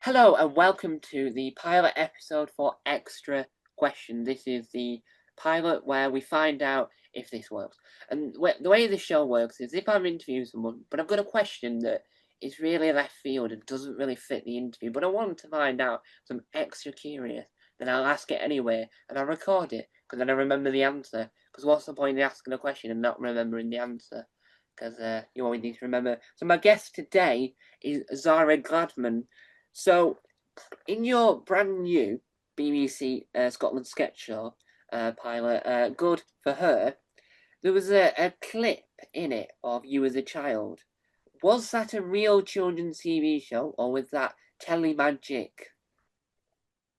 Hello and welcome to the pilot episode for Extra Question. This is the pilot where we find out if this works. And the way the show works is if I'm interviewing someone, but I've got a question that is really left field and doesn't really fit the interview, but I want to find out, so I'm extra curious, then I'll ask it anyway and I'll record it because then I remember the answer. Because what's the point in asking a question and not remembering the answer? Because you always need to remember. So my guest today is Zara Gladman. So, in your brand new BBC Scotland sketch show pilot, Good for Her, there was a clip in it of you as a child. Was that a real children's TV show or was that telly magic?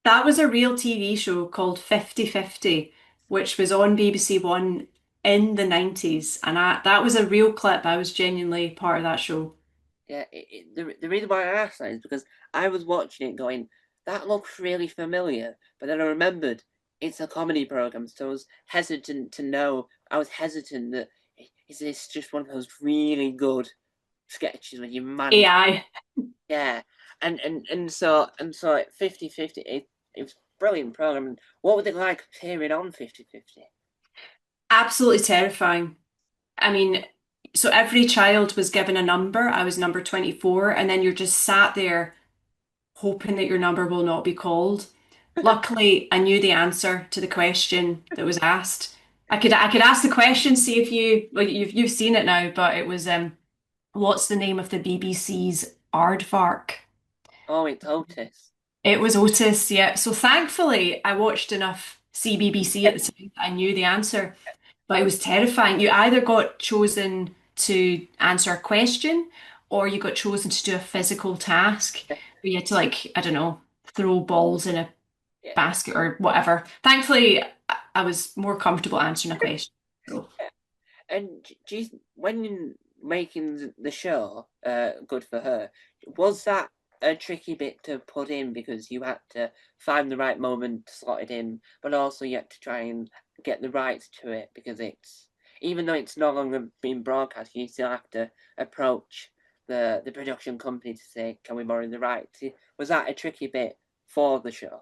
That was a real TV show called 50/50, which was on BBC One in the 90s. And that was a real clip. I was genuinely part of that show. Yeah, the reason why I asked that is because I was watching it going, that looks really familiar. But then I remembered it's a comedy program, so I was hesitant to know. I was hesitant that is this just one of those really good sketches when you manage, AI. yeah. And so at 50/50, it was a brilliant program. What was it like appearing on 50/50? Absolutely terrifying. I mean, so every child was given a number. I was number 24, and then you're just sat there hoping that your number will not be called. Luckily, I knew the answer to the question that was asked. I could ask the question, see if you've seen it now, but it was what's the name of the BBC's aardvark? Oh, it's Otis. It was Otis, yeah. So thankfully, I watched enough CBBC at the time that I knew the answer, but it was terrifying. You either got chosen to answer a question or you got chosen to do a physical task where you had to, like, I don't know, throw balls in a Yeah. basket or whatever. Thankfully, I was more comfortable answering a question. So. And do you, when you're making the show, Good for Her, was that a tricky bit to put in because you had to find the right moment to slot it in, but also you had to try and get the rights to it because it's even though it's no longer being broadcast, you still have to approach the production company to say, can we borrow the rights? Was that a tricky bit for the show?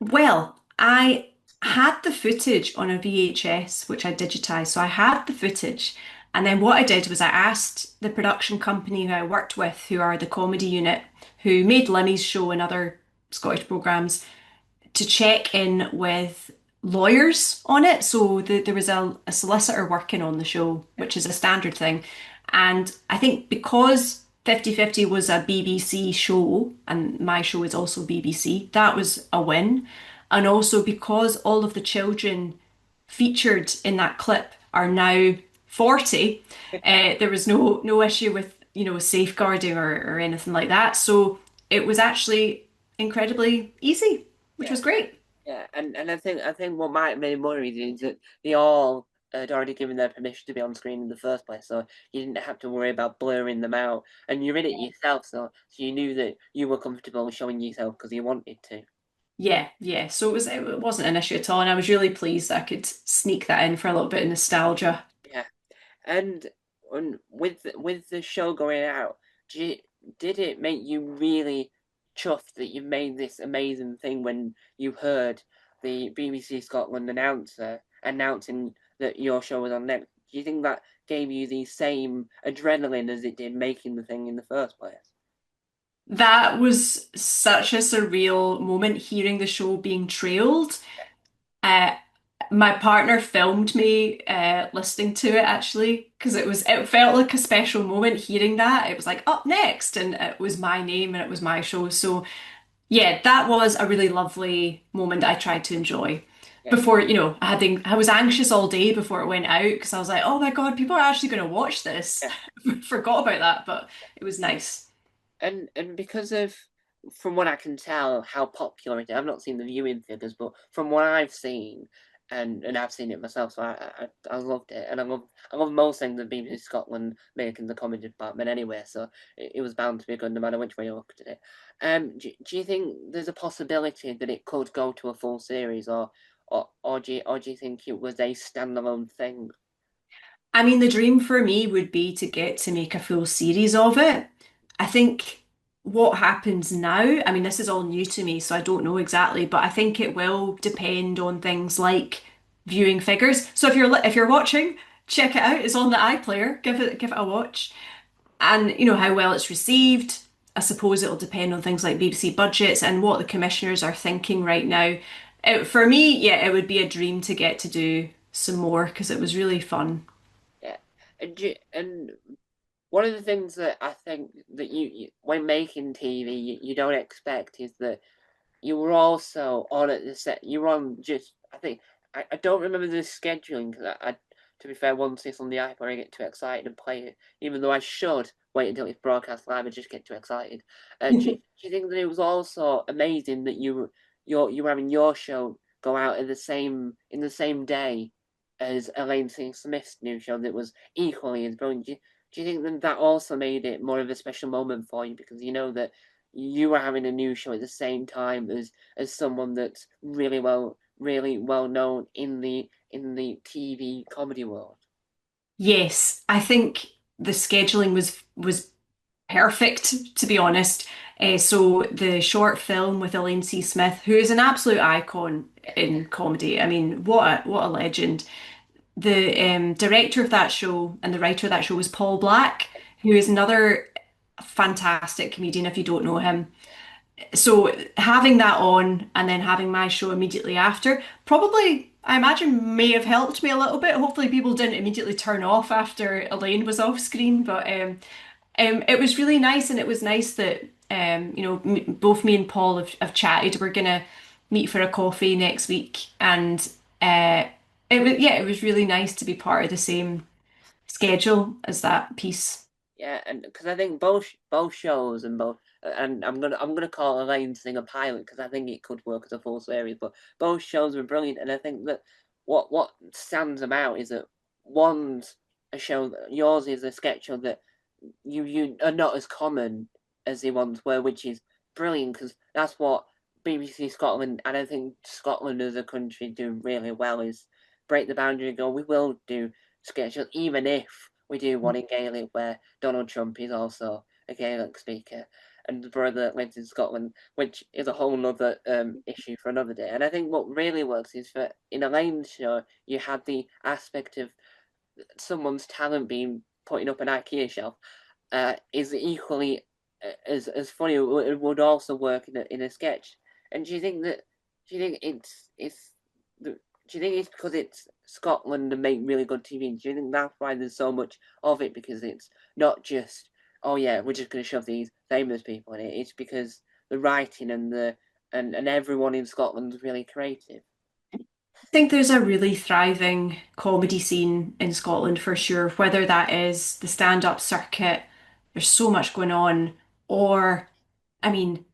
Well, I had the footage on a VHS, which I digitized. So I had the footage. And then what I did was I asked the production company who I worked with, who are the comedy unit, who made Limmy's show and other Scottish programmes, to check in with lawyers on it. So there was a solicitor working on the show, which is a standard thing. And I think because 50/50 was a BBC show, and my show is also BBC, that was a win. And also because all of the children featured in that clip are now 40, there was no issue with, safeguarding or anything like that. So it was actually incredibly easy, which Yeah. was great. Yeah, and I think what might have made worried is that they all had already given their permission to be on screen in the first place, so you didn't have to worry about blurring them out, and you're in it yourself, so you knew that you were comfortable showing yourself because you wanted to. Yeah, yeah. So it wasn't an issue at all, and I was really pleased that I could sneak that in for a little bit of nostalgia. Yeah, and with the show going out, did, did it make you really chuffed that you made this amazing thing when you heard the BBC Scotland announcer announcing that your show was on next? Do you think that gave you the same adrenaline as it did making the thing in the first place? That was such a surreal moment hearing the show being trailed. Uh, my partner filmed me listening to it actually because it felt like a special moment hearing that. It was like up next and it was my name and it was my show. So yeah, that was a really lovely moment that I tried to enjoy. Yeah, Before, I was anxious all day before it went out because I was like, oh my God, people are actually going to watch this. yeah. Forgot about that, but it was nice. And because of from what I can tell how popular it is, I've not seen the viewing figures, but from what I've seen, and I've seen it myself, so I loved it, and I love most things that BBC Scotland make in the comedy department anyway, so it was bound to be good no matter which way you looked at it. Do you think there's a possibility that it could go to a full series, or do you think it was a standalone thing? I mean, the dream for me would be to get to make a full series of it. I think what happens now, I mean, this is all new to me, so I don't know exactly, but I think it will depend on things like viewing figures. So if you're watching, check it out. It's on the iPlayer. Give it a watch. And you know how well it's received. I suppose it'll depend on things like BBC budgets and what the commissioners are thinking right now. For me, yeah, it would be a dream to get to do some more because it was really fun. Yeah, and one of the things that I think that when making TV, you don't expect is that you were also on at the set. You were on just. I think I don't remember the scheduling because to be fair, once it's on the iPad, I get too excited and play it. Even though I should wait until it's broadcast live and just get too excited. Do you think that it was also amazing that you were having your show go out in the same day as Elaine Smith's new show that was equally as brilliant? Do you think that that also made it more of a special moment for you because you know that you were having a new show at the same time as someone that's really well known in the TV comedy world. Yes, I think the scheduling was perfect, to be honest. So the short film with Elaine C. Smith, who is an absolute icon in comedy. I mean, what a legend. The director of that show and the writer of that show was Paul Black, who is another fantastic comedian if you don't know him. So having that on and then having my show immediately after probably I imagine may have helped me a little bit. Hopefully people didn't immediately turn off after Elaine was off screen, but it was really nice, and it was nice that you know both me and Paul have chatted. We're gonna meet for a coffee next week, and it was really nice to be part of the same schedule as that piece. Yeah, and because I think both shows and both and I'm gonna call Elaine's thing a pilot because I think it could work as a full series, but both shows were brilliant, and I think that what stands them out is that one's a show that yours is a sketch show that you are not as common as the ones were, which is brilliant because that's what BBC Scotland and I think Scotland as a country do really well is break the boundary and go, we will do sketches even if we do one in Gaelic where Donald Trump is also a Gaelic speaker and the brother that lives in Scotland, which is a whole other issue for another day. And I think what really works is that in Elaine's show, you had the aspect of someone's talent being putting up an IKEA shelf is equally as funny. It would also work in a sketch. And do you think that? Do you think it's? Do you think it's because it's Scotland and make really good TV? Do you think that's why there's so much of it? Because it's not just oh yeah, we're just going to shove these famous people in it. It's because the writing and and everyone in Scotland's really creative. I think there's a really thriving comedy scene in Scotland for sure, whether that is the stand-up circuit, there's so much going on, or, I mean,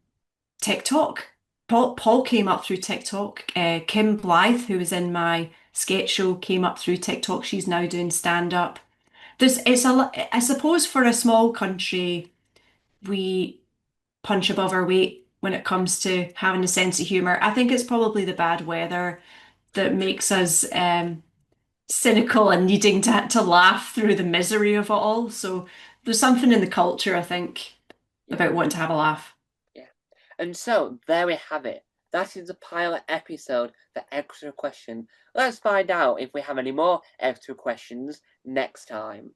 TikTok. Paul came up through TikTok. Kim Blythe, who was in my sketch show, came up through TikTok. She's now doing stand-up. I suppose for a small country, we punch above our weight when it comes to having a sense of humor. I think it's probably the bad weather that makes us cynical and needing to laugh through the misery of it all. So there's something in the culture, I think, Yeah. about wanting to have a laugh. Yeah. And so there we have it. That is the pilot episode for Extra Question. Let's find out if we have any more extra questions next time.